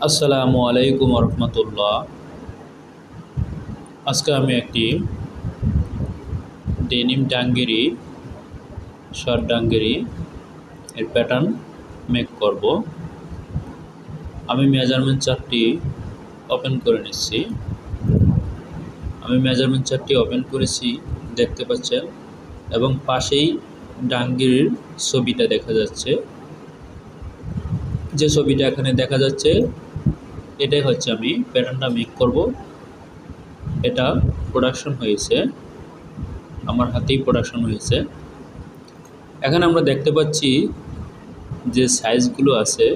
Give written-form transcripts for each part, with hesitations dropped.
আসসালামু আলাইকুম রহমতুল্লাহ। আজকে আমি একটি ডেনিম ডাঙ্গেরি শর্ট ডাঙ্গেরি এর প্যাটার্ন মেক করব। আমি মেজারমেন্ট চার্টটি ওপেন করে নিচ্ছি। আমি মেজারমেন্ট চার্টটি ওপেন করেছি, দেখতে পাচ্ছেন, এবং পাশেই ডাঙ্গেরির ছবিটা দেখা যাচ্ছে। যে ছবিটা এখানে দেখা যাচ্ছে এটাই হচ্ছে আমি প্যাটার্নটা মেক করব। এটা প্রোডাকশন হয়েছে, আমার হাতেই প্রোডাকশন হয়েছে। এখানে আমরা দেখতে পাচ্ছি যে সাইজগুলো আছে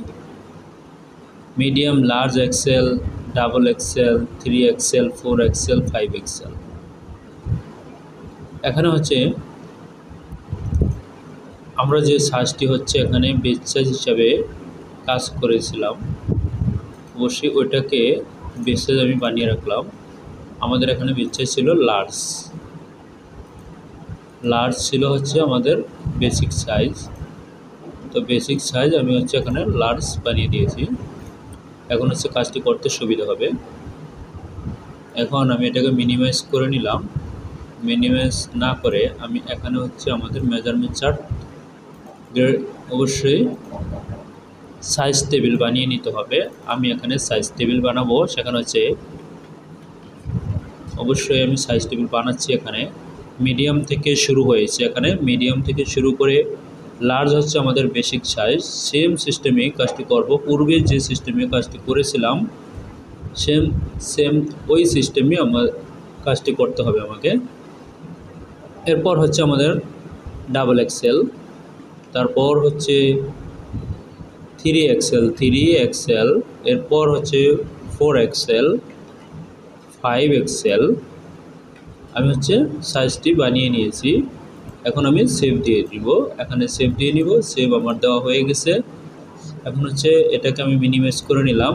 medium, large XL, double XL, 3 XL, 4 XL, 5 XL. এখানে হচ্ছে আমরা যে সাইজটি হচ্ছে এখানে বেস্ট সাইজ হিসাবে কাজ করেছিলাম, অবশ্যই ওইটাকে বেস্ট সাইজ আমি বানিয়ে রাখলাম। আমাদের এখানে বেস্ট সাইজ ছিল লার্জ। লার্জ ছিল হচ্ছে আমাদের বেসিক সাইজ। তো বেসিক সাইজ আমি হচ্ছে এখানে লার্জ বানিয়ে দিয়েছি। এখন হচ্ছে কাজটি করতে সুবিধা হবে। এখন আমি এটাকে মিনিমাইজ করে নিলাম। মিনিমাইজ না করে আমি এখানে হচ্ছে আমাদের মেজারমেন্ট চার্ট অবশ্যই সাইজ টেবিল বানিয়ে নিতে হবে। আমি এখানে সাইজ টেবিল বানাবো, সেখানে হচ্ছে অবশ্যই আমি সাইজ টেবিল বানাচ্ছি। এখানে মিডিয়াম থেকে শুরু হয়েছে, এখানে মিডিয়াম থেকে শুরু করে লার্জ হচ্ছে আমাদের বেসিক সাইজ। সেম সিস্টেমে কাজটি করব, পূর্বে যে সিস্টেমে কাজটি করেছিলাম সেম সেম ওই সিস্টেমে আমার কাজটি করতে হবে আমাকে। এরপর হচ্ছে আমাদের ডাবল এক্সেল, তারপর হচ্ছে 3 এক্সেল, এরপর হচ্ছে 4 এক্সেল, 5 এক্সেল। আমি হচ্ছে সাইজটি বানিয়ে নিয়েছি। এখন আমি সেভ দিয়ে দিব, এখানে সেভ দিয়ে নিব। সেভ আমার দেওয়া হয়ে গেছে। এখন হচ্ছে এটাকে আমি মিনিমাইজ করে নিলাম।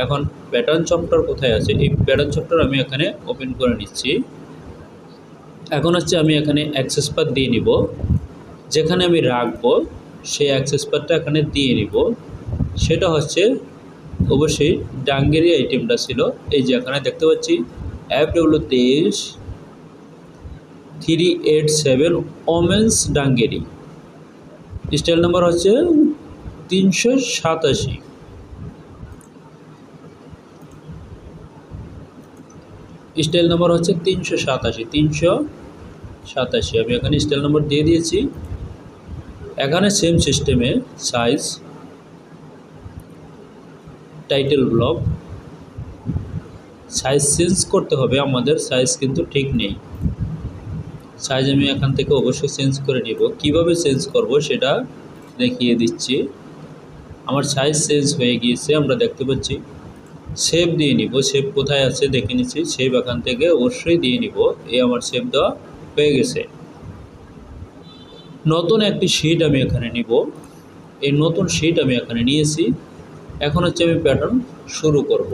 এখন প্যাটার্ন চপ্টার কোথায় আছে, এই প্যাটার্ন চপ্টার আমি এখানে ওপেন করে নিচ্ছি। এখন হচ্ছে আমি এখানে অ্যাক্সেস পাথ দিয়ে নিব, যেখানে আমি রাখবো সেই অ্যাক্সেস পাথটা এখানে দিয়ে নিব। সেটা হচ্ছে অবশ্যই ডাঙ্গেরি আইটেমটা ছিল, এই যে এখানে দেখতে পাচ্ছি FW23 387 ওমেন্স ডাঙ্গেরি, স্টাইল নাম্বার হচ্ছে 387। স্টাইল নাম্বার হচ্ছে 387। আমি এখানে স্টাইল নাম্বার দিয়ে দিয়েছি। এখানে সেম সিস্টেমে size, title block, size change করতে হবে আমাদের। সাইজ কিন্তু ঠিক নেই, সাইজ আমি এখান থেকে অবশ্যই চেঞ্জ করে নিব। কিভাবে চেঞ্জ করব সেটা দেখিয়ে দিচ্ছি। আমার সাইজ চেঞ্জ হয়ে গিয়েছে, আমরা দেখতে পাচ্ছি। সেভ দিয়ে নিব, সেভ কোথায় আছে দেখে নিচ্ছি। সেভ এখান থেকে অবশ্যই দিয়ে নিব। এই আমার সেভ দেওয়া হয়ে গেছে। নতুন একটি শিট আমি এখানে নিব। এই নতুন শিট আমি এখানে নিয়েছি। এখন হচ্ছে আমি প্যাটার্ন শুরু করব।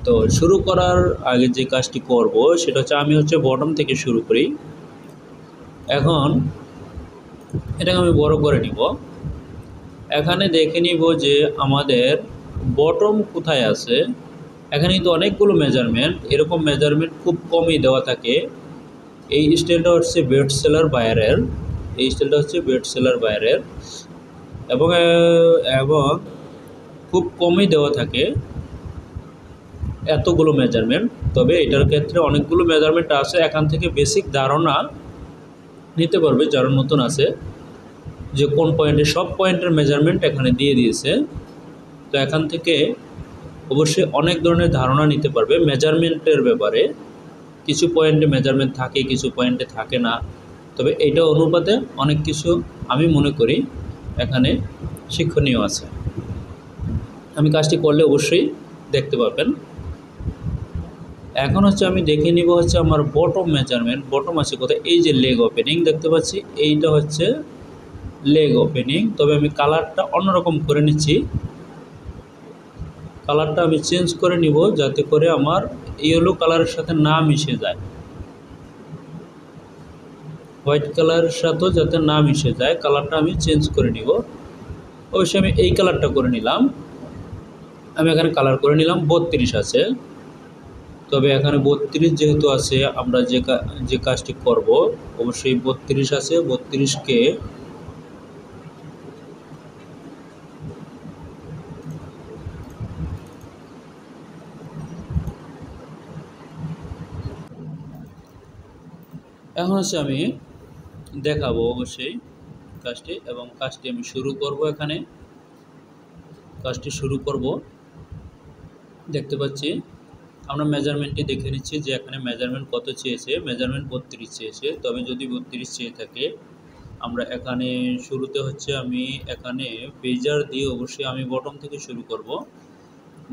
তো শুরু করার আগে যে কাজটি করব সেটা হচ্ছে আমি হচ্ছে বটম থেকে শুরু করি। এখন এটাকে আমি বড় করে নিব। এখানে দেখে নিব যে আমাদের বটম কোথায় আছে। এখানে কিন্তু অনেকগুলো মেজারমেন্ট, এরকম মেজারমেন্ট খুব কমই দেওয়া থাকে। এই স্টাইলটা হচ্ছে বেস্ট সেলার বায়ারের, এই স্টাইলটা হচ্ছে বেস্ট সেলার বায়ারের, এবং এবং খুব কমই দেওয়া থাকে এতগুলো মেজারমেন্ট। তবে এটার ক্ষেত্রে অনেকগুলো মেজারমেন্ট আছে, এখান থেকে বেসিক ধারণা নিতে পারবে যারা নতুন আছে, যে কোন পয়েন্টে, সব পয়েন্টের মেজারমেন্ট এখানে দিয়ে দিয়েছে। তো এখান থেকে অবশ্যই অনেক ধরনের ধারণা নিতে পারবে মেজারমেন্টের ব্যাপারে। কিছু পয়েন্টে মেজারমেন্ট থাকে, কিছু পয়েন্টে থাকে না। তবে এটা অনুপাতে অনেক কিছু আমি মনে করি এখানে শিক্ষণীয় আছে। আমি কাজটি করলে অবশ্যই দেখতে পাবেন। এখন হচ্ছে আমি দেখে নিব হচ্ছে আমার বটম মেজারমেন্ট, বটম আছে কোথায়। এই যে লেগ ওপেনিং দেখতে পাচ্ছি, এইটা হচ্ছে লেগ ওপেনিং। তবে আমি কালারটা অন্যরকম করে নিচ্ছি। কালারটা আমি চেঞ্জ করে নিব যাতে করে আমার ইয়েলো কালারের সাথে না মিশে যায়, হোয়াইট কালারের সাথেও যাতে না মিশে যায়। কালারটা আমি চেঞ্জ করে নিব। অবশ্যই আমি এই কালারটা করে নিলাম। আমি এখানে কালার করে নিলাম 32 আছে, তবে এখানে 32 যেহেতু আছে আমরা যে কাজটি করব অবশ্যই 32 আছে, 32কে এখন হচ্ছে আমি দেখাবো অবশ্যই কাজটি, এবং কাজটি আমি শুরু করব। এখানে কাজটি শুরু করব, দেখতে পাচ্ছি আমরা মেজারমেন্টটি দেখে নিচ্ছি যে এখানে মেজারমেন্ট কত চেয়েছে, মেজারমেন্ট 32 চেয়েছে। তবে যদি 32 চেয়ে থাকে আমরা এখানে শুরুতে হচ্ছে আমি এখানে পেজার দিয়ে অবশ্যই আমি বটম থেকে শুরু করব।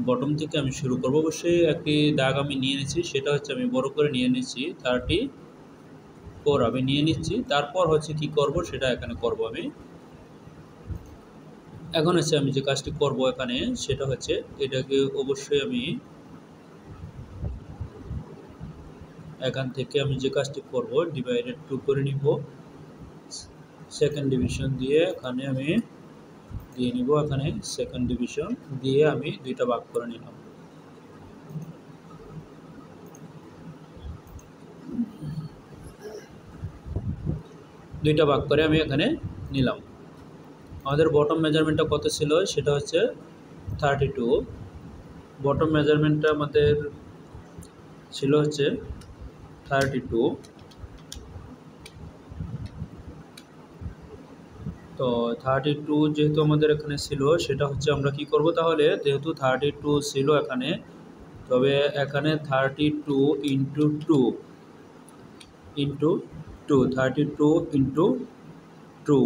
বটম থেকে আমি শুরু করব, অবশ্যই একটি দাগ আমি নিয়ে নিচ্ছি, সেটা হচ্ছে আমি বড় করে নিয়ে নিচ্ছি 34 আমি নিয়ে নিচ্ছি। তারপর হচ্ছে কি করব সেটা এখানে করব আমি। এখন হচ্ছে আমি যে কাজটি করব এখানে সেটা হচ্ছে এটাকে অবশ্যই আমি এখান থেকে আমি যে কাজটি করব ডিভাইডেড 2 করে নিব, সেকেন্ড ডিভিশন দিয়ে এখানে আমি দিয়ে নিব, এখানে সেকেন্ড ডিভিশন দিয়ে আমি দুইটা ভাগ করে নিলাম। দুইটা ভাগ করে আমি এখানে নিলাম। আমাদের বটম মেজারমেন্টটা কত ছিল সেটা হচ্ছে 32। বটম মেজারমেন্টটা আমাদের ছিল হচ্ছে 32। তো 32 যেহেতু আমাদের এখানে ছিল সেটা হচ্ছে আমরা কি করব তাহলে, যেহেতু 32 ছিল এখানে, তবে এখানে 32 ইন্টু 2 32 ইন্টু 2,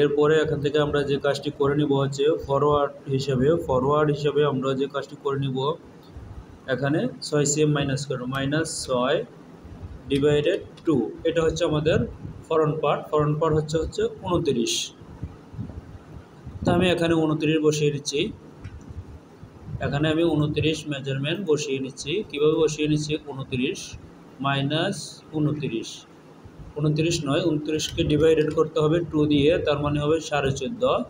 এরপরে এখান থেকে আমরা যে কাজটি করে নিব হচ্ছে ফরওয়ার্ড হিসাবে আমরা যে কাজটি করে নিব এখানে 6 cm মাইনাস করব, -6 ডিভাইডেড 2, এটা হচ্ছে আমাদের ফরন্ট পার্ট হচ্ছে 29। তো আমি এখানে 29 বসিয়ে নিচ্ছি। এখানে আমি 29 মেজারমেন্ট বসিয়ে নিচ্ছি। কীভাবে বসিয়ে নিচ্ছি, 29 মাইনাস 29 নয়, 29কে ডিভাইডেড করতে হবে 2 দিয়ে, তার মানে হবে 14.5।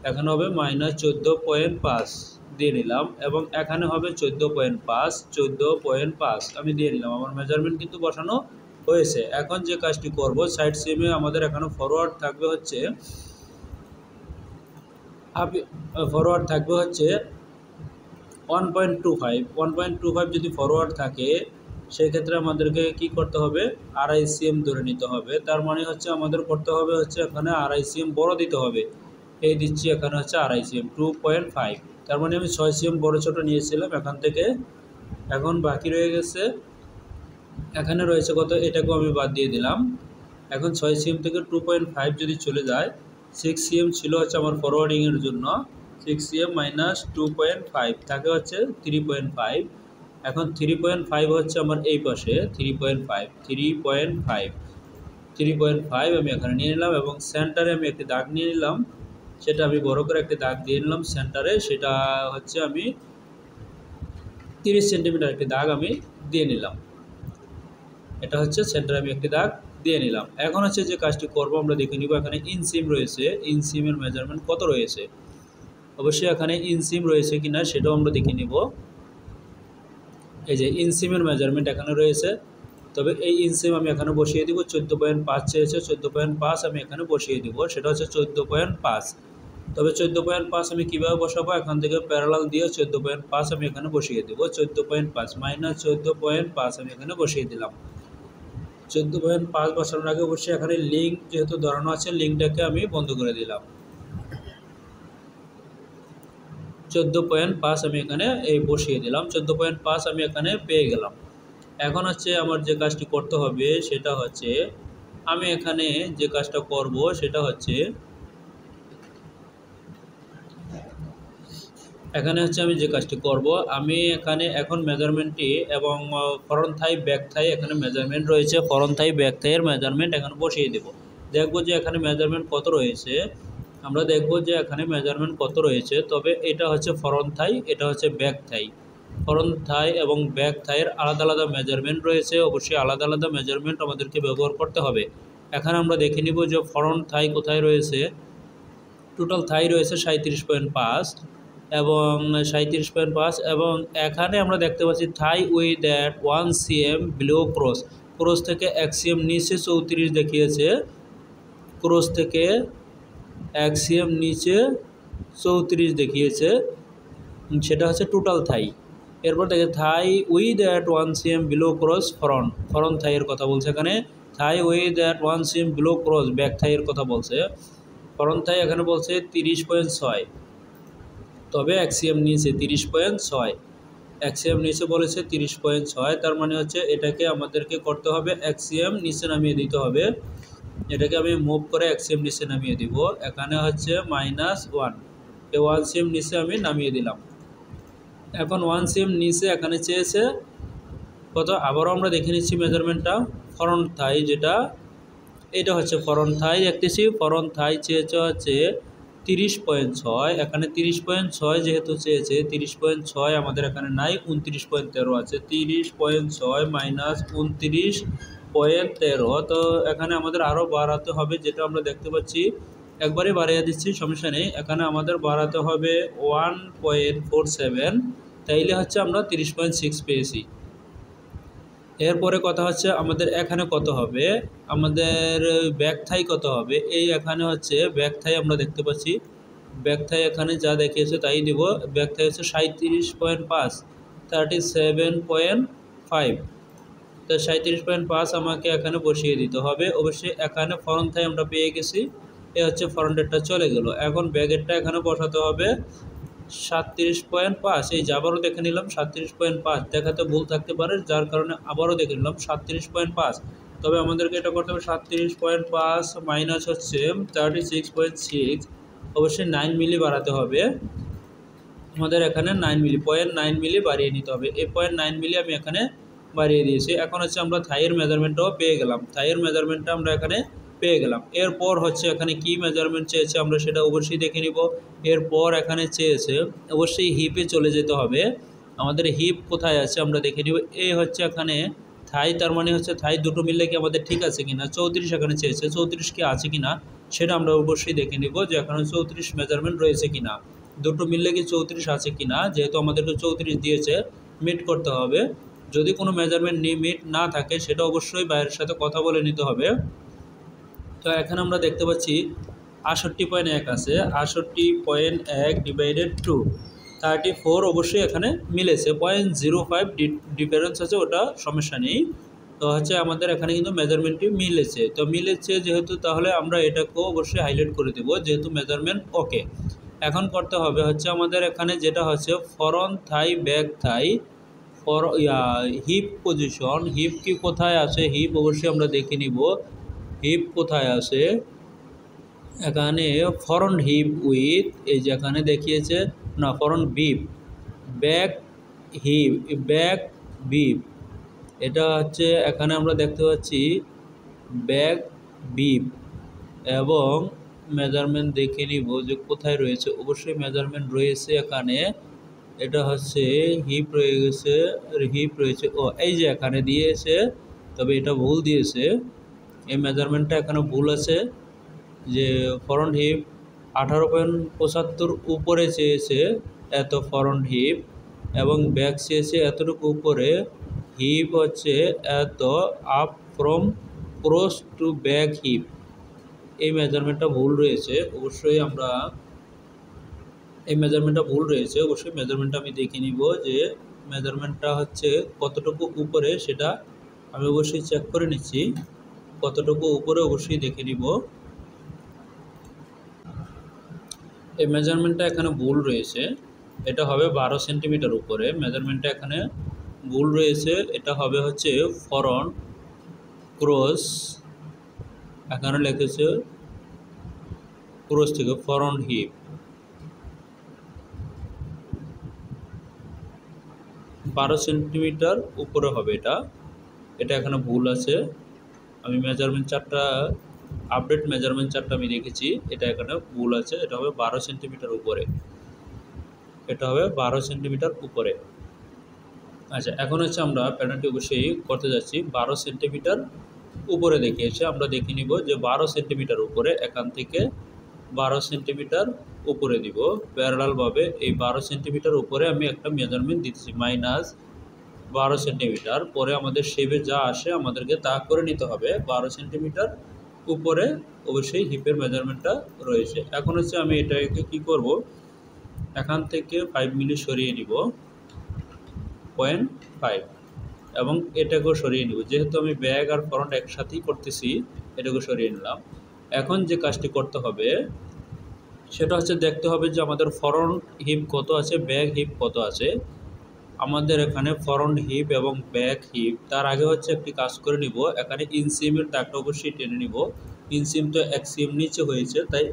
এখানে হবে -14.5 দিয়ে নিলাম, এবং এখানে হবে 14.5 আমি দিয়ে নিলাম। আমার মেজারমেন্ট কিন্তু বসানো হয়েছে। এখন যে কাজটি করব, সাইড সিমে আমাদের এখানে ফরওয়ার্ড থাকবে হচ্ছে 1.25 যদি ফরওয়ার্ড থাকে সেক্ষেত্রে আমাদেরকে কি করতে হবে, 2.5 cm ধরে নিতে হবে। তার মানে হচ্ছে আমাদের করতে হবে হচ্ছে এখানে 2.5 cm বড় দিতে হবে। এই দিচ্ছি এখানে হচ্ছে 2.5 cm 2.5, তার মানে আমি 6 cm বড় ছোট নিয়েছিলাম এখান থেকে। এখন বাকি রয়ে গেছে, এখানে রয়েছে কত, এটাকেও আমি বাদ দিয়ে দিলাম। এখন 6 cm থেকে 2.5 যদি চলে যায়, 6 cm ছিল হচ্ছে আমার ফরওয়ার্ডিংয়ের জন্য, 6 cm মাইনাস 2.5 থাকে হচ্ছে 3.5। এখন 3.5 হচ্ছে আমার এই পাশে 3.5 আমি এখানে নিয়ে নিলাম, এবং সেন্টারে আমি একটি দাগ নিয়ে নিলাম, সেটা আমি বড় করে একটি দাগ দিয়ে নিলাম সেন্টারে, সেটা হচ্ছে আমি 30 সেন্টিমিটার একটি দাগ আমি দিয়ে নিলাম। এটা হচ্ছে সেন্টারে আমি একটি দাগ দিয়ে নিলাম। এখন হচ্ছে যে কাজটি করব আমরা দেখে নিব এখানে ইনসিম রয়েছে, ইনসিমের মেজারমেন্ট কত রয়েছে, অবশ্যই এখানে ইনসিম রয়েছে কিনা সেটাও আমরা দেখে নিব। এই যে ইনসিমের মেজারমেন্ট এখানে রয়েছে, তবে এই ইনসিম আমি এখানে বসিয়ে দিব 14.5 চেয়েছে, 14.5 আমি এখানে বসিয়ে দিব, সেটা হচ্ছে 14.5। তবে 14.5 আমি কীভাবে বসাবো, এখান থেকে প্যারালাল দিয়ে 14.5 আমি এখানে বসিয়ে দেবো, 14.5 মাইনাস 14.5 আমি এখানে বসিয়ে দিলাম। 14.5 বসানোর আগে অবশ্যই এখানে লিঙ্ক যেহেতু ধরানো আছে, লিঙ্কটাকে আমি বন্ধ করে দিলাম। 14.5 আমি এখানে বসিয়ে দিলাম, 14.5 আমি এখানে পেয়ে গেলাম। এখন হচ্ছে আমার যে কাজটি করতে হবে সেটা হচ্ছে আমি এখানে যে কাজটা করব সেটা হচ্ছে আমি যে কাজটি করব আমি এখানে এখন মেজারমেন্টটি এবং ফরন্ট থাই ব্যাক থাই এখানে মেজারমেন্ট রয়েছে, ফরন্ট থাই ব্যাক থাইয়ের মেজারমেন্ট এখানে বসিয়ে দেব। দেখব যে এখানে মেজারমেন্ট কত রয়েছে, আমরা দেখব যে এখানে মেজারমেন্ট কত রয়েছে। তবে এটা হচ্ছে ফরন্ট থাই, এটা হচ্ছে ব্যাক থাই। ফরন্ট থাই এবং ব্যাক থাইয়ের আলাদা আলাদা মেজারমেন্ট রয়েছে, অবশ্যই আলাদা আলাদা মেজারমেন্ট আমাদেরকে ব্যবহার করতে হবে। এখানে আমরা দেখে নিব যে ফরন্ট থাই কোথায় রয়েছে। টোটাল থাই রয়েছে 37.5, এবং 37.5 এবং এখানে আমরা দেখতে পাচ্ছি thigh width at 1 cm below cross, cross থেকে 1 cm নিচে 34 দেখিয়েছে, ক্রস থেকে 1 cm নিচে 34 দেখিয়েছে, সেটা হচ্ছে টোটাল থাই। এরপর দেখে thigh width at 1 cm below cross front, front থাইয়ের কথা বলছে এখানে। Thigh width at 1 cm below cross back থাইয়ের কথা বলছে। ফ্রন্ট থাই এখানে বলছে 30.6, তবে 1 cm নিচে 30.6, 1 cm নিচে বলেছে 30.6, তার মানে হচ্ছে এটাকে আমাদেরকে করতে হবে 1 cm নিচে নামিয়ে দিতে হবে। এটাকে আমি মুভ করে 1 cm নিচে নামিয়ে দিব। এখানে হচ্ছে -1, এই 1 cm নিচে আমি নামিয়ে দিলাম। এখন 1 cm নিচে এখানে চেয়েছে কত, আবারও আমরা দেখে নিচ্ছি মেজারমেন্টটা। ফ্রন্ট থাই যেটা, এটা হচ্ছে ফ্রন্ট থাই দেখতেছি, ফ্রন্ট থাই চেয়েছে হচ্ছে 30.6, এখানে 30.6 যেহেতু চেয়েছে, 30.6 আমাদের এখানে নাই, 29.13 আছে। 30.6 মাইনাস 29.13, তো এখানে আমাদের আরও বাড়াতে হবে, যেটা আমরা দেখতে পাচ্ছি। একবারে বাড়িয়ে দিচ্ছি, সমস্যা নেই। এখানে আমাদের বাড়াতে হবে 1.47, তাইলে হচ্ছে আমরা 30.6 পেয়েছি। এরপরে কথা হচ্ছে আমাদের এখানে কত হবে, আমাদের ব্যাক থাই কত হবে। এই এখানে হচ্ছে ব্যাক থাই আমরা দেখতে পাচ্ছি, ব্যাক থাই এখানে যা দেখিয়েছে তাই দিব। ব্যাক থাই হচ্ছে 37.5, 37.5, তো 37.5 আমাকে এখানে বসিয়ে দিতে হবে। অবশ্যই এখানে ফ্রন্ট থাই আমরা পেয়ে গেছি, এ হচ্ছে ফ্রন্টেরটা চলে গেল। এখন ব্যাকেরটা এখানে বসাতে হবে 37.5, এই যে আবারও দেখে নিলাম 37.5, দেখাতে ভুল থাকতে পারে, যার কারণে আবারও দেখে নিলাম 37.5। তবে আমাদেরকে এটা করতে হবে 37.5 মাইনাস হচ্ছে 36.6, অবশ্যই 9 মিলি বাড়াতে হবে আমাদের এখানে, 9 মিলি, 0.9 মিলি বাড়িয়ে নিতে হবে। এই 0.9 মিলি আমি এখানে বাড়িয়ে দিয়েছি। এখন হচ্ছে আমরা থাইয়ের মেজারমেন্টটাও পেয়ে গেলাম, থাইয়ের মেজারমেন্টটা আমরা এখানে পেয়ে গেলাম। এরপর হচ্ছে এখানে কি মেজারমেন্ট চেয়েছে আমরা সেটা অবশ্যই দেখে নিব। এরপর এখানে চেয়েছে অবশ্যই হিপে চলে যেতে হবে, আমাদের হিপ কোথায় আছে আমরা দেখে নিব। এই হচ্ছে এখানে থাই, তার মানে হচ্ছে থাই দুটো মিললে কি আমাদের ঠিক আছে কিনা। 34 এখানে চেয়েছে, 34 কি আছে কিনা সেটা আমরা অবশ্যই দেখে নিব, যে এখানে 34 মেজারমেন্ট রয়েছে কিনা, দুটো মিললে কি 34 আছে কিনা। যেহেতু আমাদেরকে 34 দিয়েছে, মিট করতে হবে। যদি কোনো মেজারমেন্ট মিট না থাকে সেটা অবশ্যই বাইরের সাথে কথা বলে নিতে হবে। তো এখানে আমরা দেখতে পাচ্ছি 68.1 আছে, 68.1 ডিভাইডেড 2 34, অবশ্যই এখানে মিলেছে। 0.05 ডিফারেন্স আছে, ওটা সমস্যা নেই। তো হচ্ছে আমাদের এখানে কিন্তু মেজারমেন্টটি মিলেছে, তো মিলেছে যেহেতু তাহলে আমরা এটাকেও অবশ্যই হাইলাইট করে দেবো, যেহেতু মেজারমেন্ট ওকে। এখন করতে হবে হচ্ছে আমাদের এখানে যেটা হচ্ছে front thigh back thigh hip position, hip কি কোথায় আছে, হিপ অবশ্যই আমরা দেখে নিব হিপ কোথায় আছে। এখানে ফ্রন্ট হিপ উইথ, এই যে এখানে দেখিয়েছে না front hip, back hip, back hip, এটা হচ্ছে এখানে আমরা দেখতে পাচ্ছি ব্যাক বিপ। এবং মেজারমেন্ট দেখে নিব যে কোথায় রয়েছে, অবশ্যই মেজারমেন্ট রয়েছে এখানে, এটা হচ্ছে হিপ রয়ে গেছে, হিপ রয়েছে, ও এই যে এখানে দিয়েছে, তবে এটা ভুল দিয়েছে, এই মেজারমেন্টটা এখানে ভুল আছে। যে ফ্রন্ট হিপ 18.75 উপরে চেয়েছে এত ফ্রন্ট হিপ, এবং ব্যাক চেয়েছে এতটুকু উপরে, হিপ হচ্ছে এত up from cross to back hip, এই মেজারমেন্টটা ভুল রয়েছে। অবশ্যই আমরা এই মেজারমেন্টটা ভুল রয়েছে, অবশ্যই মেজারমেন্টটা আমি দেখে নিব যে মেজারমেন্টটা হচ্ছে কতটুকু উপরে, সেটা আমি অবশ্যই চেক করে নিচ্ছি কতটুকু উপরে, অবশ্যই দেখে নিব। এই মেজারমেন্টটা এখানে ভুল রয়েছে, এটা হবে 12 সেন্টিমিটার উপরে, মেজারমেন্টটা এখানে ভুল রয়েছে, এটা হবে হচ্ছে ফ্রন্ট ক্রস, এখানে লিখেছে ক্রস থেকে ফ্রন্ট হিপ 12 সেন্টিমিটার উপরে হবে, এটা এখানে ভুল আছে। আমি মেজারমেন্ট চার্টটা, আপডেট মেজারমেন্ট চার্টটা আমি দেখেছি, এটা এখানে ভুল আছে, এটা হবে 12 সেন্টিমিটার উপরে, এটা হবে 12 সেন্টিমিটার উপরে। আচ্ছা, এখন হচ্ছে আমরা প্যাটার্নটি অবশ্যই করতে যাচ্ছি 12 সেন্টিমিটার উপরে দেখিয়েছে, আমরা দেখে নিব যে 12 সেন্টিমিটার উপরে, এখান থেকে 12 সেন্টিমিটার উপরে দিব, প্যারালালভাবে এই 12 সেন্টিমিটার উপরে আমি একটা মেজারমেন্ট দিতেছি -12 সেন্টিমিটার। পরে আমাদের শেপে যা আসে আমাদেরকে তা করে নিতে হবে। 12 সেন্টিমিটার উপরে অবশ্যই হিপের মেজারমেন্টটা রয়েছে। এখন হচ্ছে আমি এটাকে কি করব, এখান থেকে 5 মিলি সরিয়ে নিব, 0.5, এবং এটাকেও সরিয়ে নিব। যেহেতু আমি ব্যাক আর ফ্রন্ট একসাথেই করতেছি, এটাকে সরিয়ে নিলাম। এখন যে কাজটি করতে হবে সেটা হচ্ছে দেখতে হবে যে আমাদের ফ্রন্ট হিপ কত আছে, ব্যাক হিপ কত আছে। আমাদের এখানে ফ্রন্ট হিপ এবং ব্যাক হিপ, তার আগে হচ্ছে একটি কাজ করে নিব, এখানে ইনসিমের দাগটা অবশ্যই টেনে নিব। ইনসিম তো 1 সিম নিচে হয়েছে, তাই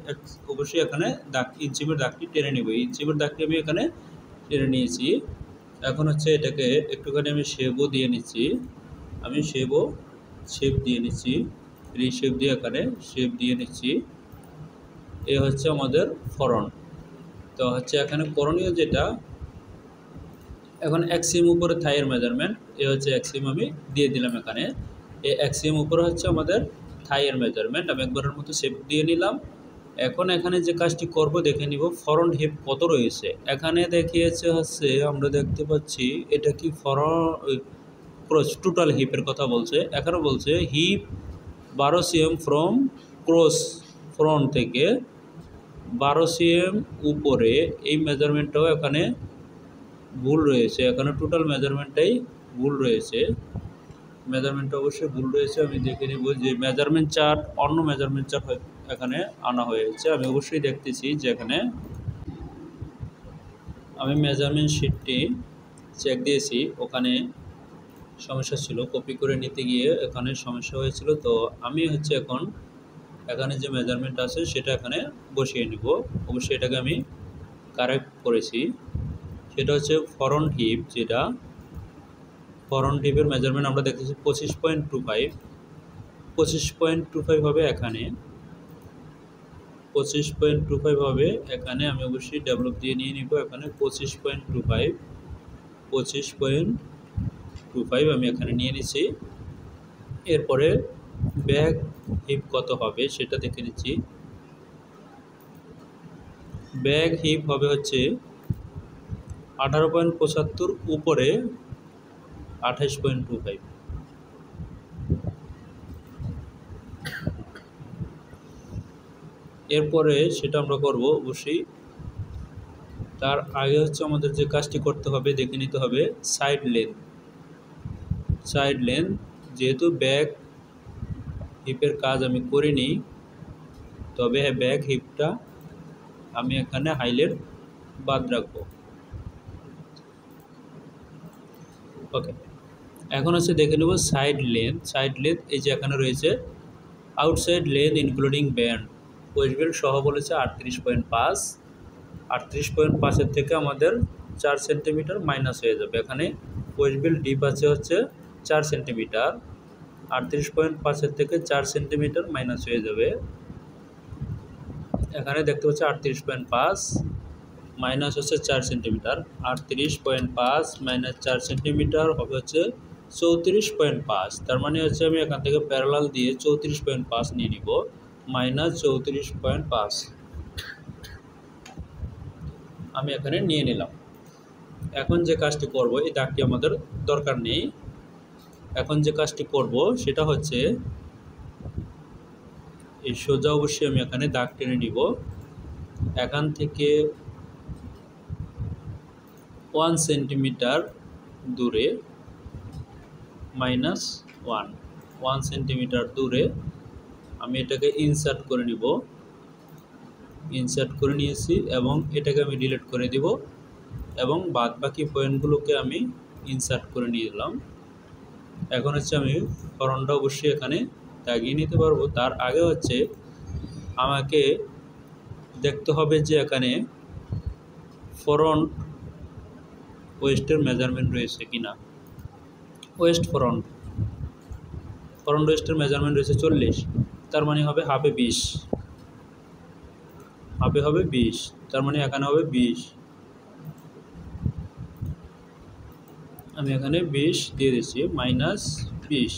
অবশ্যই এখানে ইনসিমের দাগটি টেনে নিব। ইনসিমের দাগটি আমি এখানে টেনে নিয়েছি। এখন হচ্ছে এটাকে একটুখানি আমি শেপও দিয়ে নিচ্ছি, আমি শেপ দিয়ে নিচ্ছি, রিশেপ দিয়ে এখানে শেপ দিয়ে নিচ্ছি। এ হচ্ছে আমাদের ফ্রন্ট। তো হচ্ছে এখানে করণীয় যেটা, এখন 1 সিম উপরে থাইয়ের মেজারমেন্ট, এ হচ্ছে 1 সিম আমি দিয়ে দিলাম এখানে। এই 1 সিম উপরে হচ্ছে আমাদের থাইয়ের মেজারমেন্ট, আমি একবারের মতো শেপ দিয়ে নিলাম। এখন এখানে যে কাজটি করব দেখে নিব ফ্রন্ট হিপ কত রয়েছে। এখানে দেখিয়েছে হচ্ছে, আমরা দেখতে পাচ্ছি এটা কি ক্রস টোটাল হিপের কথা বলছে। এখানে বলছে hip 12 cm from cross, front থেকে 12 সিএম উপরে, এই মেজারমেন্টটাও এখানে ভুল রয়েছে। এখানে টোটাল মেজারমেন্টটাই ভুল রয়েছে, মেজারমেন্টটা অবশ্যই ভুল রয়েছে। আমি দেখে নিব যে মেজারমেন্ট চার্ট, অন্য মেজারমেন্ট চার্ট এখানে আনা হয়েছে। আমি অবশ্যই দেখতেছি যে এখানে আমি মেজারমেন্ট শিটটি চেক দিয়েছি, ওখানে সমস্যা ছিল, কপি করে নিতে গিয়ে এখানে সমস্যা হয়েছিল। তো আমি হচ্ছে এখন এখানে যে মেজারমেন্ট আছে সেটা এখানে বসিয়ে নিব। অবশ্যই এটাকে আমি কারেক্ট করেছি। সেটা হচ্ছে ফ্রন্ট হিপ, যেটা ফ্রন্ট হিপের মেজারমেন্ট আমরা দেখতেছি 25.25, 25.25 হবে এখানে, 25.25 হবে এখানে। আমি অবশ্যই ডেভেলপ দিয়ে নিয়ে নিব এখানে 25.25, 25.25 আমি এখানে নিয়ে নিচ্ছি। এরপরে ব্যাক হিপ কত হবে সেটা দেখে নিচ্ছি। ব্যাক হিপ হবে হচ্ছে 18.75 উপরে 28.25। এরপরে সেটা আমরা করব অবশ্যই। তার আগে হচ্ছে আমাদের যে কাজটি করতে হবে দেখে নিতে হবে সাইড লেন্থ। যেহেতু ব্যাক হিপের কাজ আমি করিনি, তবে ব্যাক হিপটা আমি এখানে হাইলাইট বাদ রাখবো। ওকে, এখন হচ্ছে দেখে নেব সাইড লেন্থ। এই যে এখানে রয়েছে outside length including band, West belt সহ বলেছে 38.5। 38.5-এর থেকে আমাদের 4 সেন্টিমিটার মাইনাস হয়ে যাবে। এখানে ওয়েস্ট বেল্ট ডিপ আছে হচ্ছে 4 সেন্টিমিটার, 38.5-এর থেকে 4 সেন্টিমিটার মাইনাস হয়ে যাবে। এখানে দেখতে পাচ্ছি 38.5 মাইনাস হচ্ছে 4 সেন্টিমিটার, 38.5 মাইনাস 4 সেন্টিমিটার হবে হচ্ছে 34.5। তার মানে হচ্ছে আমি এখান থেকে প্যারালাল দিয়ে 34.5 নিয়ে নিব, মাইনাস 34.5 আমি এখানে নিয়ে নিলাম। এখন যে কাজটি করব, এই দাগটি আমাদের দরকার নেই। এখন যে কাজটি করব সেটা হচ্ছে এই সোজা অবশ্যই আমি এখানে দাগ টেনে নিব। এখান থেকে 1 সেন্টিমিটার দূরে, -1 সেন্টিমিটার দূরে আমি এটাকে ইনসার্ট করে নিব। ইনসার্ট করে নিয়েছি এবং এটাকে আমি ডিলিট করে দিব এবং বাদ বাকি পয়েন্টগুলোকে আমি ইনসার্ট করে নিয়ে এলাম। এখন হচ্ছে আমি ফ্রন্টটা অবশ্যই এখানে দাগিয়ে নিতে পারবো। তার আগে হচ্ছে আমাকে দেখতে হবে যে এখানে ফ্রন্ট ওয়েস্টের মেজারমেন্ট রয়েছে কিনা। ফ্রন্ট ওয়েস্টের মেজারমেন্ট রয়েছে 40, তার মানে হবে হাফে 20, হবে 20, তার মানে এখানে হবে 20। আমি এখানে 20 দিয়ে দিচ্ছি, -20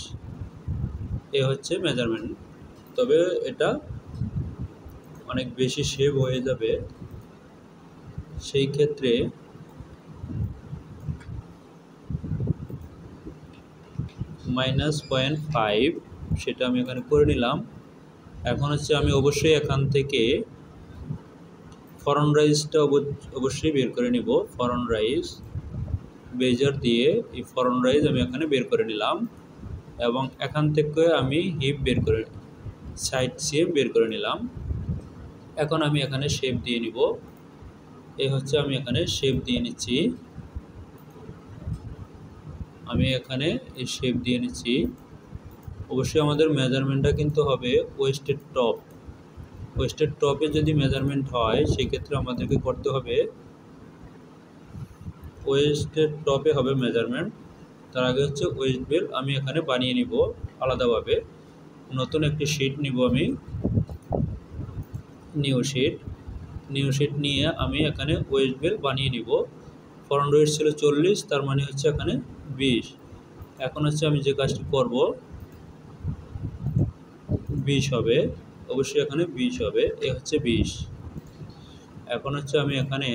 এ হচ্ছে মেজারমেন্ট। তবে এটা অনেক বেশি শেপ হয়ে যাবে, সেই ক্ষেত্রে -0.5 সেটা আমি এখানে করে নিলাম। এখন হচ্ছে আমি অবশ্যই এখান থেকে ফরেন রাইজটা অবশ্যই বের করে নিব। ফরেন রাইজ বেজার দিয়ে এই ফরেন রাইজ আমি এখানে বের করে নিলাম এবং এখান থেকে আমি হিপ বের করে সাইড শেপ বের করে নিলাম। এখন আমি এখানে শেপ দিয়ে নিব। এই হচ্ছে আমি এখানে শেপ দিয়ে নিচ্ছি। আমি এখানে এই শেপ দিয়ে নিচ্ছি। অবশ্যই আমাদের মেজারমেন্টটা কিন্তু হবে ওয়েস্টের টপ। ওয়েস্টের টপে যদি মেজারমেন্ট হয় সেক্ষেত্রে আমাদেরকে করতে হবে ওয়েস্টের টপে হবে মেজারমেন্ট। তার আগে হচ্ছে ওয়েস্ট বেল আমি এখানে বানিয়ে নিব আলাদাভাবে। নতুন একটি শিট নিব আমি, নিউ শিট নিয়ে আমি এখানে ওয়েস্ট বেল বানিয়ে নিব। ফ্রন্ট ওয়েস্ট ছিল 40, তার মানে হচ্ছে এখানে 20। এখন হচ্ছে আমি যে কাজটি করব 20 হবে, অবশ্যই এখানে 20 হবে। এ হচ্ছে 20। এখন হচ্ছে আমি এখানে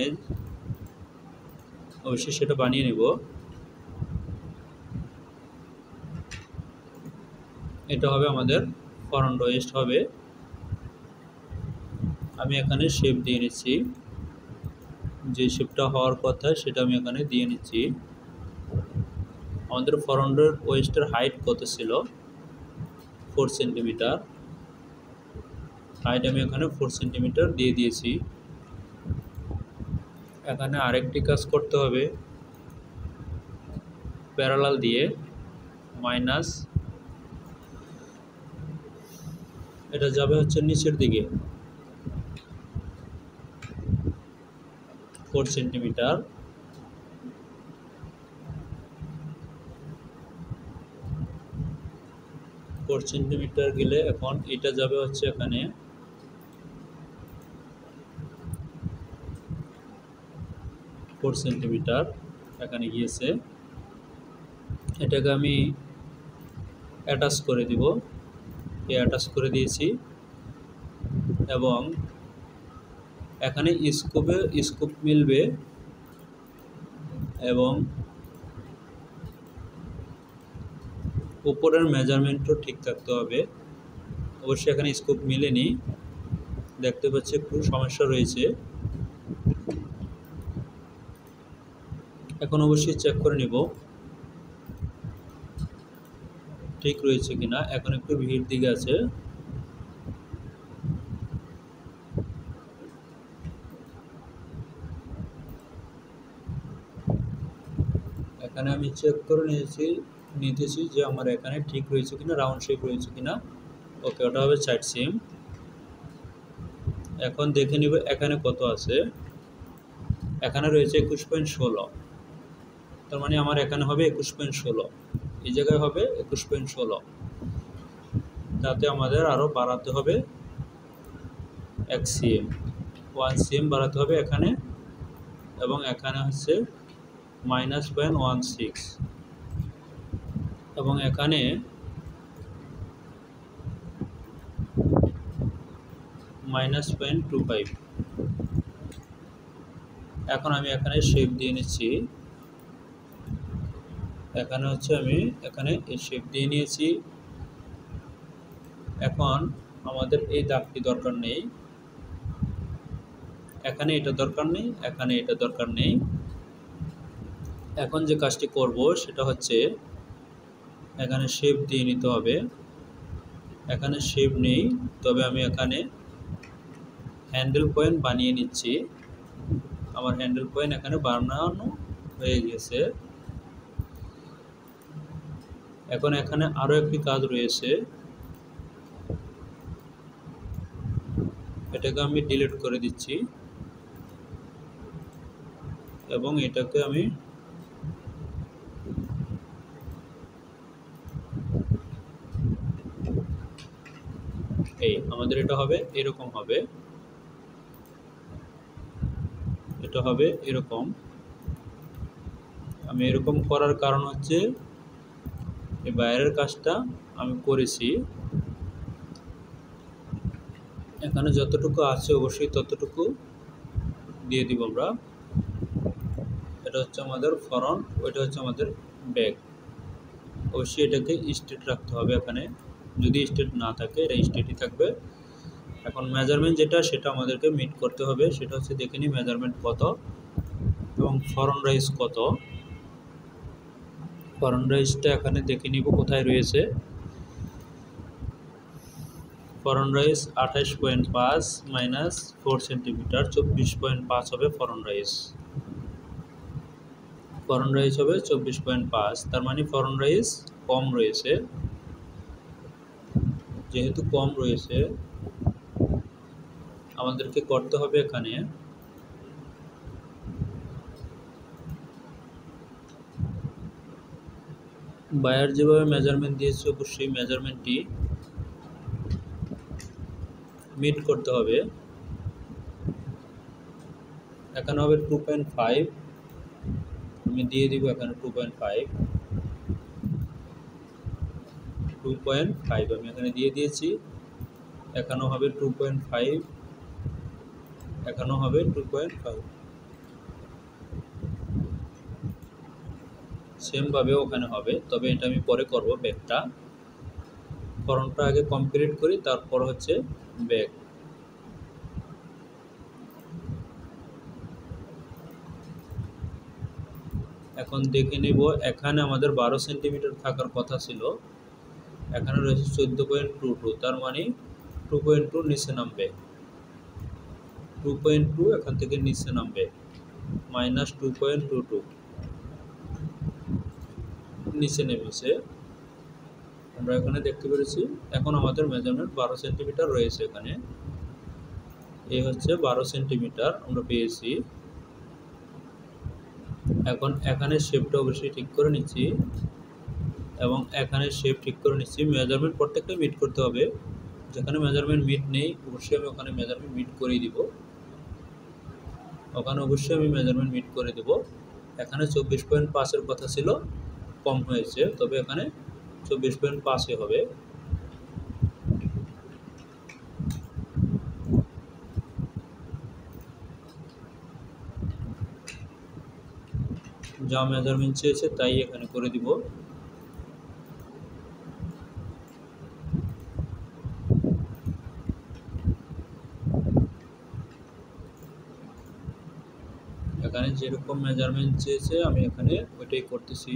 অবশ্যই সেটা বানিয়ে নিব। এটা হবে আমাদের ফ্রন্ট ওয়েস্ট হবে। আমি এখানে শেপ দিয়ে নিচ্ছি, যে শেপটা হওয়ার কথা সেটা আমি এখানে দিয়ে নিচ্ছি। আমাদের ফ্রন্ট ওয়েস্টের হাইট কত ছিল? 4 সেন্টিমিটার। হাইট আমি এখানে 4 সেন্টিমিটার দিয়ে দিয়েছি। এখানে আরেকটি কাজ করতে হবে, প্যারালাল দিয়ে মাইনাস, এটা যাবে হচ্ছে নিচের দিকে 4 সেন্টিমিটার। গেলে এখন এটা যাবে হচ্ছে এখানে 4 সেন্টিমিটার এখানে গিয়েছে। এটাকে আমি অ্যাটাচ করে দিব, অ্যাটাচ করে দিয়েছি। এবং এখানে স্কোপ মিলবে এবং উপরের মেজারমেন্টও ঠিক থাকতে হবে। অবশ্যই এখানে স্কোপ মিলেনি, দেখতে পাচ্ছি একটু সমস্যা রয়েছে। এখন অবশ্যই চেক করে নিব ঠিক রয়েছে কিনা। এখন একটু ভিড় দিকে আছে। এখানে আমি চেক করে নিতেছি যে আমার এখানে ঠিক রয়েছে কিনা, রাউন্ড শেপ রয়েছে কিনা। ওকে, ওটা হবে সাইড সিম। এখন দেখে নিব এখানে কত আছে। এখানে রয়েছে 21.16, তার মানে আমার এখানে হবে 21.16, এই জায়গায় হবে 21.16। তাতে আমাদের আরও বাড়াতে হবে 1 cm, 1 cm বাড়াতে হবে এখানে। এবং এখানে হচ্ছে -0.16 এবং এখানে -0.25। এখন আমি এখানে শেপ দিয়ে নিচ্ছি। এখানে হচ্ছে আমি এখানে এই শেপ দিয়ে নিয়েছি। এখন আমাদের এই দাগটি দরকার নেই, এখানে এটা দরকার নেই, এখানে এটা দরকার নেই। এখন যে কাজটি করব সেটা হচ্ছে এখানে শেপ দিয়ে নিতে হবে। এখানে শেপ নেই, তবে আমি এখানে হ্যান্ডেল পয়েন্ট বানিয়ে নিচ্ছি। আমার হ্যান্ডেল পয়েন্ট এখানে বানানো হয়ে গেছে। এখন এখানে আরও একটি কাজ রয়েছে, এটাকে আমি ডিলিট করে দিচ্ছি এবং এটাকে আমি আমাদের এটা হবে এরকম হবে, এটা হবে এরকম। আমি এরকম করার কারণ হচ্ছে এই বাইরের কাজটা আমি করেছি, এখানে যতটুকু আছে অবশ্যই ততটুকু দিয়ে দিব আমরা। এটা হচ্ছে আমাদের ফরন্ট, ওইটা হচ্ছে আমাদের ব্যাক। অবশ্যই এটাকে স্ট্রেট রাখতে হবে এখানে, যদি স্ট্রেট না থাকে এটা স্ট্রেটই থাকবে। এখন মেজারমেন্ট যেটা সেটা আমাদেরকে মিট করতে হবে, সেটা হচ্ছে দেখে নিই মেজারমেন্ট কত এবং ফরন্ট রাইজ কত। ফরন্ট রাইজটা এখানে দেখে নিব কোথায় রয়েছে। ফরন্ট রাইজ 28.5 মাইনাস 4 সেন্টিমিটার 24.5 হবে ফরন্ট রাইজ। ফরন্ট রাইজ হবে 24.5, তার মানে ফরন্ট রাইজ কম রয়েছে। যেহেতু কম রয়েছে আমাদেরকে করতে হবে এখানে বায়ার যেভাবে মেজারমেন্ট দিয়েছে অবশ্যই মেজারমেন্টটি মিট করতে হবে। এখানে হবে 2.5, আমি দিয়ে দিব এখানে 2.5 আমি এখানে দিয়ে দিয়েছি। এখানেও হবে 2.5, এখানেও হবে 2.5, সেমভাবে ওখানে হবে। তবে এটা আমি পরে করব, ব্যাকটা ফরন্টটা আগে কমপ্লিট করি, তারপর হচ্ছে ব্যাক। এখন দেখে নিব এখানে আমাদের 12 সেন্টিমিটার থাকার কথা ছিল, এখানে রয়েছে 14.22, তার মানে 2.2 নিচে নামবে। 2.2 এখান থেকে নিচে নামবে, মাইনাস 2.22 নিচে নেমেছে, আমরা এখানে দেখতে পেরেছি। এখন আমাদের মেজারমেন্ট 12 সেন্টিমিটার রয়েছে এখানে। এই হচ্ছে 12 সেন্টিমিটার আমরা পেয়েছি। এখন এখানে শেপটা অবশ্যই ঠিক করে নিচ্ছি এবং এখানে শেপ ঠিক করে নিচ্ছি। মেজারমেন্ট প্রত্যেকটা মিট করতে হবে, যেখানে মেজারমেন্ট মিট নেই অবশ্যই আমি ওখানে মেজারমেন্ট মিট করেই দিব, ওখানে অবশ্যই আমি মেজারমেন্ট মিট করে দেব। এখানে 24.5-এর কথা ছিল, কম হয়েছে, তবে এখানে 24.5-এ হবে। যা মেজারমেন্ট চেয়েছে তাই এখানে করে দিব। এখানে যেরকম মেজারমেন্ট চেয়েছে আমি এখানে ওইটাই করতেছি।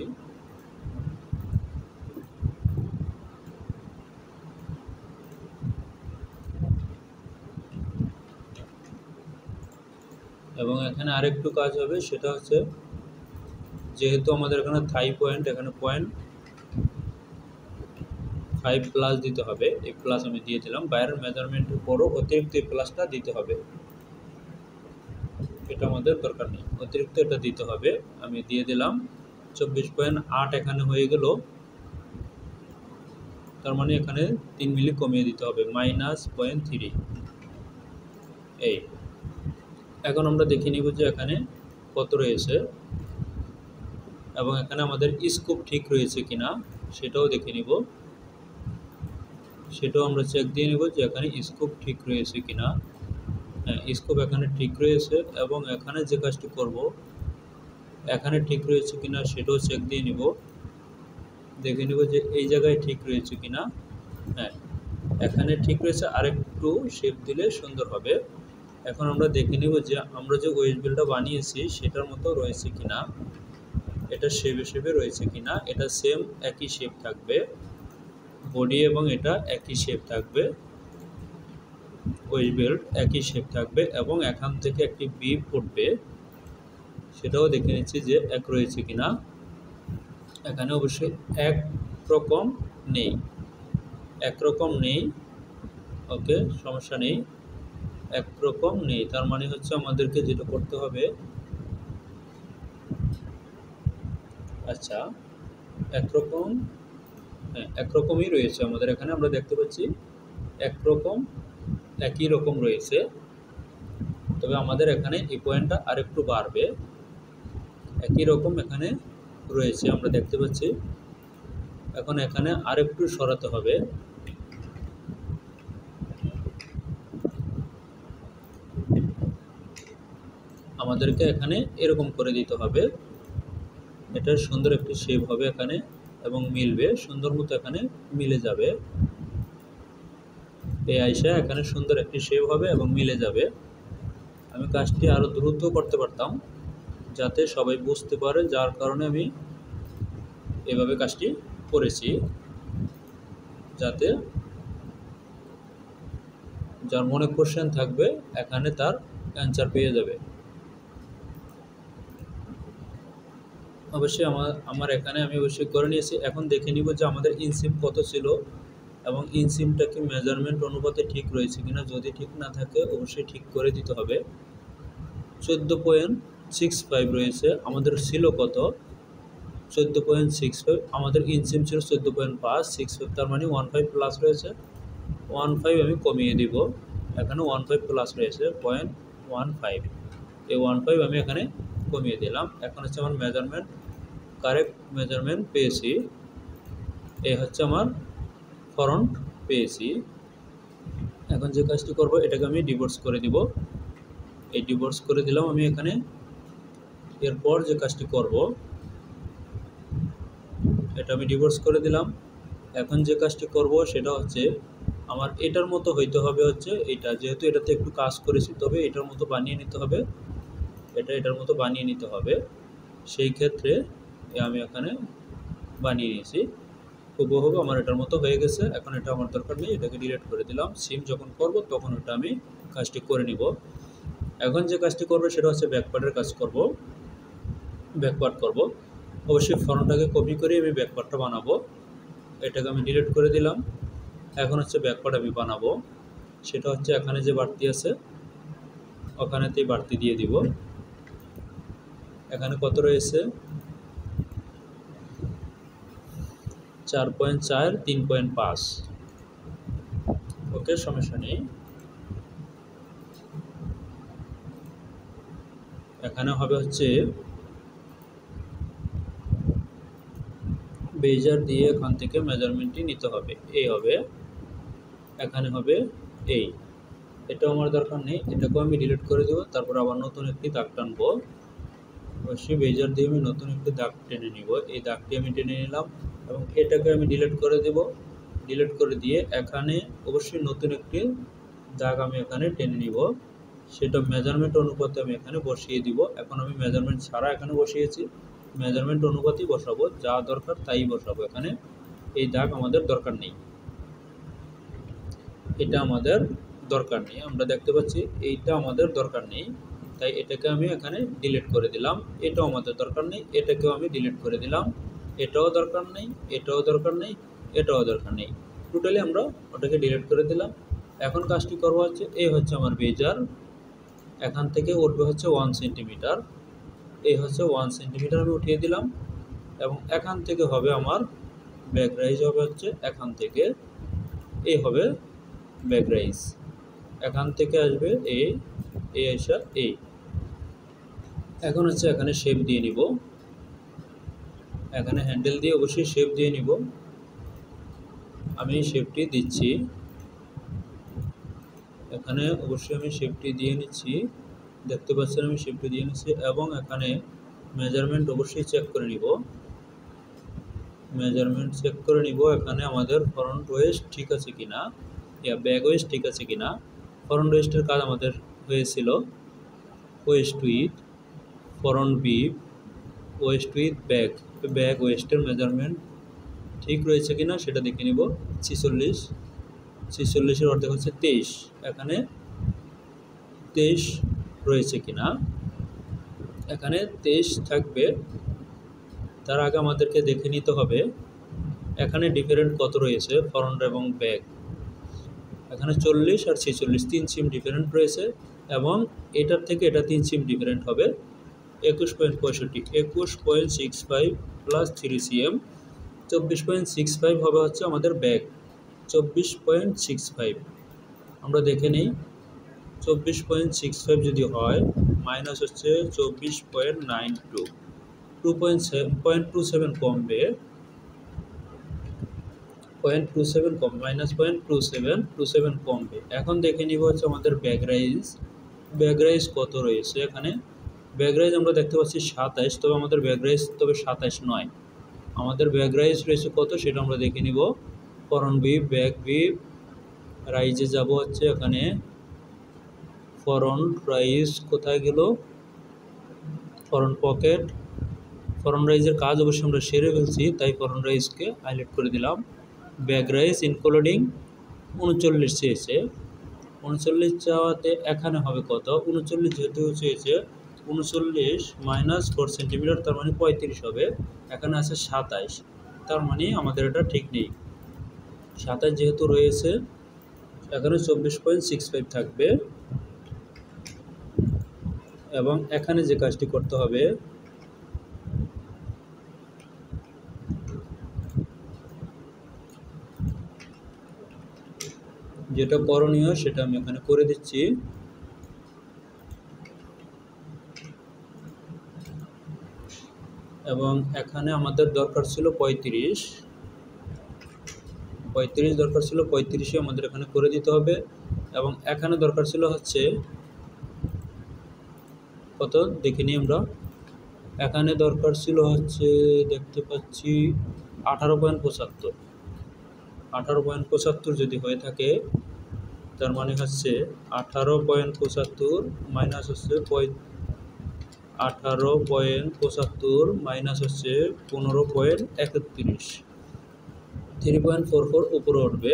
এবং এখানে আরেকটু কাজ হবে, সেটা হচ্ছে যেহেতু আমাদের এখানে থাই পয়েন্ট, এখানে 0.5 প্লাস দিতে হবে। এই প্লাস আমি দিয়ে দিলাম, বাইরের মেজারমেন্টের পরও অতিরিক্ত এই প্লাসটা দিতে হবে, এটা আমাদের দরকার নেই, অতিরিক্ত এটা দিতে হবে। আমি দিয়ে দিলাম 24.8 এখানে হয়ে গেল, তার মানে এখানে 3 মিলি কমিয়ে দিতে হবে, মাইনাস 0.3। এই এখন আমরা দেখে নিব যে এখানে কত রয়েছে এবং এখানে আমাদের স্কোপ ঠিক রয়েছে কিনা সেটাও দেখে নিব, সেটাও আমরা চেক দিয়ে নেব যে এখানে স্কোপ ঠিক রয়েছে কিনা। হ্যাঁ, স্কোপ এখানে ঠিক রয়েছে এবং এখানে যে কাজটি করব এখানে ঠিক রয়েছে কিনা সেটাও চেক দিয়ে নিব, দেখে নেব যে এই জায়গায় ঠিক রয়েছে কিনা। হ্যাঁ, এখানে ঠিক রয়েছে, আরেকটু শেপ দিলে সুন্দর হবে। এখন আমরা দেখে নেব যে আমরা যে ওয়েস্ট বেল্টটা বানিয়েছি সেটার মতো রয়েছে কিনা, এটা শেপে রয়েছে কিনা। এটা সেম একই শেপ থাকবে, বডি এবং এটা একই শেপ থাকবে, ওয়েস্ট বেল্ট একই শেপ থাকবে এবং এখান থেকে একটি বিপ উঠবে, সেটাও দেখে নিচ্ছি যে এক রয়েছে কিনা। এখানে অবশ্যই একরকম নেই, ওকে, সমস্যা নেই, একরকম নেই। তার মানে হচ্ছে আমাদেরকে যেটা করতে হবে, আচ্ছা একরকম, হ্যাঁ একরকমই রয়েছে আমাদের এখানে, আমরা দেখতে পাচ্ছি একই রকম রয়েছে। তবে আমাদের এখানে এই পয়েন্টটা আরেকটু বাড়বে, একই রকম এখানে রয়েছে আমরা দেখতে পাচ্ছি। এখন এখানে আরেকটু সরাতে হবে, আমাদেরকে এখানে এরকম করে দিতে হবে। এটা সুন্দর একটি শেপ হবে এখানে এবং মিলবে সুন্দর মতো, এখানে মিলে যাবে। এই আইসা এখানে সুন্দর একটি শেপ হবে এবং মিলে যাবে। আমি কাজটি আরও দ্রুত করতে পারতাম যাতে সবাই বুঝতে পারে, যার কারণে আমি এভাবে কাজটি করেছি, যাতে যার মনে কোশ্চেন থাকবে এখানে তার অ্যান্সার পেয়ে যাবে। অবশ্যই আমার এখানে আমি অবশ্যই করে নিয়েছি। এখন দেখে নিব যে আমাদের ইনসিম কত ছিল এবং ইনসিমটা কি মেজারমেন্ট অনুপাতে ঠিক রয়েছে কিনা। যদি ঠিক না থাকে অবশ্যই ঠিক করে দিতে হবে। 14.65 রয়েছে, আমাদের ছিল কত 14.65, আমাদের ইনসিম ছিল 14.565, তার মানে 15 প্লাস রয়েছে। 15 আমি কমিয়ে দিব, এখানে 15 প্লাস রয়েছে 0.15, এই 15 আমি এখানে কমিয়ে দিলাম। এখন হচ্ছে আমার মেজারমেন্ট, কারেক্ট মেজারমেন্ট পেয়েছি। এই হচ্ছে আমার ফ্রন্ট পেয়েছি। এখন যে কাজটি করব এটাকে আমি ডিভোর্স করে দিব। এই ডিভোর্স করে দিলাম আমি এখানে। এরপর যে কাজটি করব এটা আমি ডিভোর্স করে দিলাম। এখন যে কাজটি করব সেটা হচ্ছে আমার এটার মতো হইতে হবে, হচ্ছে এটা, যেহেতু এটাতে একটু কাজ করেছি তবে এটার মতো বানিয়ে নিতে হবে, এটার মতো বানিয়ে নিতে হবে। সেই ক্ষেত্রে আমি এখানে বানিয়ে নিয়েছি, হুবহু আমার এটার মতো হয়ে গেছে। এখন এটা আমার দরকার নেই, এটাকে ডিলিট করে দিলাম। সিম যখন করব তখন ওটা আমি কাজটি করে নিব। এখন যে কাজটি করব সেটা হচ্ছে ব্যাকপার্টের কাজ করব, ব্যাকপার্ট করব। অবশ্যই ফ্রন্টটাকে কপি করে আমি ব্যাকপার্টটা বানাবো। এটাকে আমি ডিলিট করে দিলাম। এখন হচ্ছে ব্যাকপার্ট আমি বানাবো, সেটা হচ্ছে এখানে যে বাড়তি আছে ওখানেতেই বাড়তি দিয়ে দিব। এখানে কত রয়েছে 4.4, 3.5, ওকে, সমস্যা নেই। এখানে হবে হচ্ছে বেজার দিয়ে এখান থেকে মেজারমেন্টটি নিতে হবে, এই হবে, এখানে হবে এই। এটাও আমার দরকার নেই, এটাকেও আমি ডিলিট করে দেবো। তারপর আবার নতুন একটি দাগ টানবো, অবশ্যই বেজার দিয়ে আমি নতুন একটি দাগ টেনে নিব। এই দাগটি আমি টেনে নিলাম এবং এটাকে আমি ডিলিট করে দেব। ডিলিট করে দিয়ে এখানে অবশ্যই নতুন একটি দাগ আমি এখানে টেনে নিব, সেটা মেজারমেন্ট অনুপাতে আমি এখানে বসিয়ে দিব। এখন আমি মেজারমেন্ট ছাড়া এখানে বসিয়েছি, মেজারমেন্ট অনুপাতেই বসাবো, যা দরকার তাই বসাবো। এখানে এই দাগ আমাদের দরকার নেই, এটা আমাদের দরকার নেই, আমরা দেখতে পাচ্ছি এইটা আমাদের দরকার নেই, তাই এটাকে আমি এখানে ডিলিট করে দিলাম। এটাও আমাদের দরকার নেই, এটাকেও আমি ডিলিট করে দিলাম। এটাও দরকার নেই, এটাও দরকার নেই, এটাও দরকার নেই, টোটালি আমরা ওটাকে ডিলিট করে দিলাম। এখন কাজটি করবো হচ্ছে এই হচ্ছে আমার বেজার, এখান থেকে উঠবে হচ্ছে 1 সেন্টিমিটার, এই হচ্ছে 1 সেন্টিমিটার আমি উঠিয়ে দিলাম। এবং এখান থেকে হবে আমার ব্যাক রাইজ হবে হচ্ছে এখান থেকে, এই হবে ব্যাক রাইজ, এখান থেকে আসবে এই আসা এই। এখন হচ্ছে এখানে শেপ দিয়ে নিব, এখানে হ্যান্ডেল দিয়ে অবশ্যই শেপ দিয়ে নিব। আমি শেপটি দিচ্ছি, এখানে অবশ্যই আমি শেপটি দিয়ে নিচ্ছি, দেখতে পাচ্ছেন আমি শেপটি দিয়ে নিচ্ছি। এবং এখানে মেজারমেন্ট অবশ্যই চেক করে নিব, মেজারমেন্ট চেক করে নিব এখানে আমাদের ফ্রন্ট ওয়েস্ট ঠিক আছে কিনা, ইয়া ব্যাক ওয়েস্ট ঠিক আছে কিনা। ফ্রন্ট ওয়েস্টের কাজ আমাদের হয়েছিল waist with front hip, waist with back, back ওয়েস্টের মেজারমেন্ট ঠিক রয়েছে কিনা সেটা দেখে নিব। 46, 46-এর অর্ধেক হচ্ছে 23, এখানে 23 রয়েছে কিনা, এখানে 23 থাকবে। তার আগে আমাদেরকে দেখে নিতে হবে এখানে ডিফারেন্ট কত রয়েছে ফ্রন্ট এবং ব্যাক। এখানে 40 আর 46 3 সিম ডিফারেন্ট রয়েছে এবং এটার থেকে এটা 3 সিম ডিফারেন্ট হবে। 21.65, 21.65 প্লাস 3 সিএম 24.65 হবে হচ্ছে আমাদের ব্যাক, 24.65 আমরা দেখে নিই। 24.65 যদি হয় মাইনাস হচ্ছে 24.92, 0.27 কমবে, 0.27 কম, মাইনাস 0.27 কমবে। এখন দেখে নিব হচ্ছে আমাদের ব্যাক রাইজ, ব্যাক রাইজ কত রয়েছে এখানে ব্যাক রাইজ আমরা দেখতে পাচ্ছি 27, তবে আমাদের ব্যাক রাইজ 27 নয়, আমাদের ব্যাক রাইজ রয়েছে কত সেটা আমরা দেখে নিব। ফরন বি, ব্যাক বি, রাইজে যাব হচ্ছে এখানে ফরন রাইজ, কোথায় গেল ফরন পকেট। ফরন রাইজের কাজ অবশ্যই আমরা সেরে ফেলছি, তাই ফরন রাইজকে হাইলাইট করে দিলাম। ব্যাক রাইজ ইনক্লুডিং 39 চেয়েছে, 39 চাওয়াতে এখানে হবে কত, 39 যেহেতু চেয়েছে 39 মাইনাস 4 সেন্টিমিটার, তার মানে 35 হবে। এখানে আছে 27, তার মানে আমাদের এটা ঠিক নেই। 27 যেহেতু রয়েছে এখানে 24.65 থাকবে। এবং এখানে যে কাজটি করতে হবে, যেটা করণীয় সেটা আমি এখানে করে দিচ্ছি। এবং এখানে আমাদের দরকার ছিল 35 দরকার ছিল, 35 আমাদের এখানে করে দিতে হবে। এবং এখানে দরকার ছিল হচ্ছে কত দেখে নিই আমরা, এখানে দরকার ছিল হচ্ছে দেখতে পাচ্ছি 18.75, 18.75 যদি হয়ে থাকে তার মানে হচ্ছে 18.75 মাইনাস হচ্ছে 18.75 মাইনাস হচ্ছে 15.31, 3.44 উপরে উঠবে,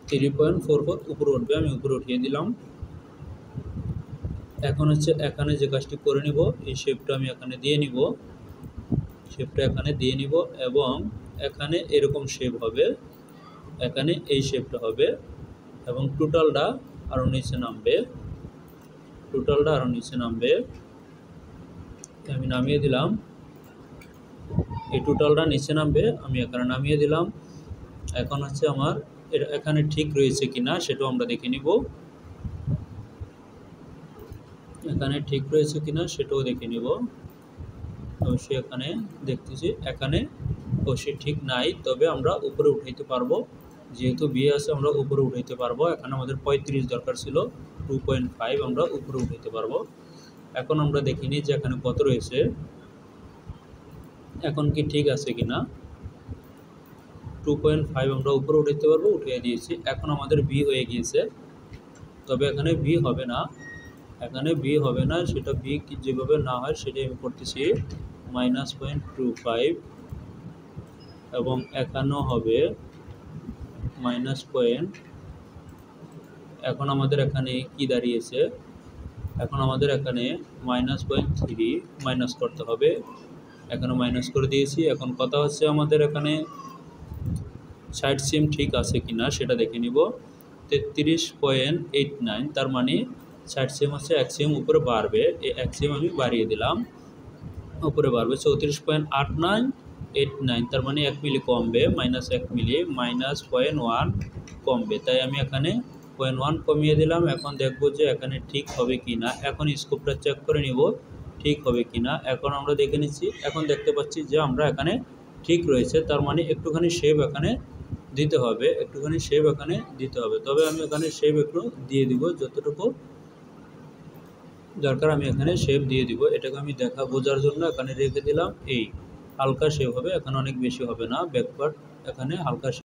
3.44 উপরে উঠবে। আমি উপরে উঠিয়ে দিলাম। এখন হচ্ছে এখানে যে কাজটি করে নিব, এই শেপটা আমি এখানে দিয়ে নিব, শেপটা এখানে দিয়ে নিব। এবং এখানে এরকম শেপ হবে, এখানে এই শেপটা হবে। এবং টোটালটা আরও নিচে নামবে, টোটালটা আরও নিচে নামবে। আমি নামিয়ে দিলাম, এই টোটালটা নিচে নামবে, আমি এখানে নামিয়ে দিলাম। এখন হচ্ছে আমার এখানে ঠিক রয়েছে কিনা সেটাও আমরা দেখে নিব, এখানে ঠিক রয়েছে কিনা সেটাও দেখে নিব। অবশ্যই এখানে দেখতেছি এখানে অবশ্যই ঠিক নাই, তবে আমরা উপরে উঠাইতে পারবো, যেহেতু বি আছে আমরা উপরে উঠাইতে পারবো। এখানে আমাদের 35 দরকার ছিল, 2.5 আমরা উপরে উঠাইতে পারবো। এখন আমরা দেখে নিই যে এখানে কত রয়েছে, এখন কি ঠিক আছে কিনা। 2.5 আমরা উপরে উঠাইতে পারবো, উঠিয়ে দিয়েছি। এখন আমাদের বি হয়ে গিয়েছে, তবে এখানে বি হবে না, এখানে বি হবে না, সেটা বি যেভাবে না হয় সেটাই আমি করতেছি। -0.25 এবং এখানেও হবে -. এখন আমাদের এখানে কি দাঁড়িয়েছে, এখন আমাদের এখানে -0.3 মাইনাস করতে হবে, এখানে মাইনাস করে দিয়েছি। এখন কথা হচ্ছে আমাদের এখানে সাইড সিম ঠিক আছে কিনা সেটা দেখে নিব। 33.89, তার মানে সাইড সিম হচ্ছে 1 সিম উপরে বাড়বে, এই 1 সিম আমি বাড়িয়ে দিলাম, উপরে বাড়বে 34.89, তার মানে 1 মিলি কমবে, -1 মিলি, -0.1 কমবে, তাই আমি এখানে 0.1 কমিয়ে দিলাম। এখন দেখব যে এখানে ঠিক হবে কি না, এখন স্কোপটা চেক করে নিব ঠিক হবে কি না। এখন আমরা দেখে নিচ্ছি, এখন দেখতে পাচ্ছি যে আমরা এখানে ঠিক রয়েছে, তার মানে একটুখানি শেপ এখানে দিতে হবে, একটুখানি শেপ এখানে দিতে হবে। তবে আমি এখানে শেপ একটু দিয়ে দিব, যতটুকু দরকার আমি এখানে শেপ দিয়ে দিব। এটাকে আমি বোঝার জন্য এখানে রেখে দিলাম, এই হালকা শেপ হবে, এখানে অনেক বেশি হবে না, ব্যাকপার্ট এখানে হালকা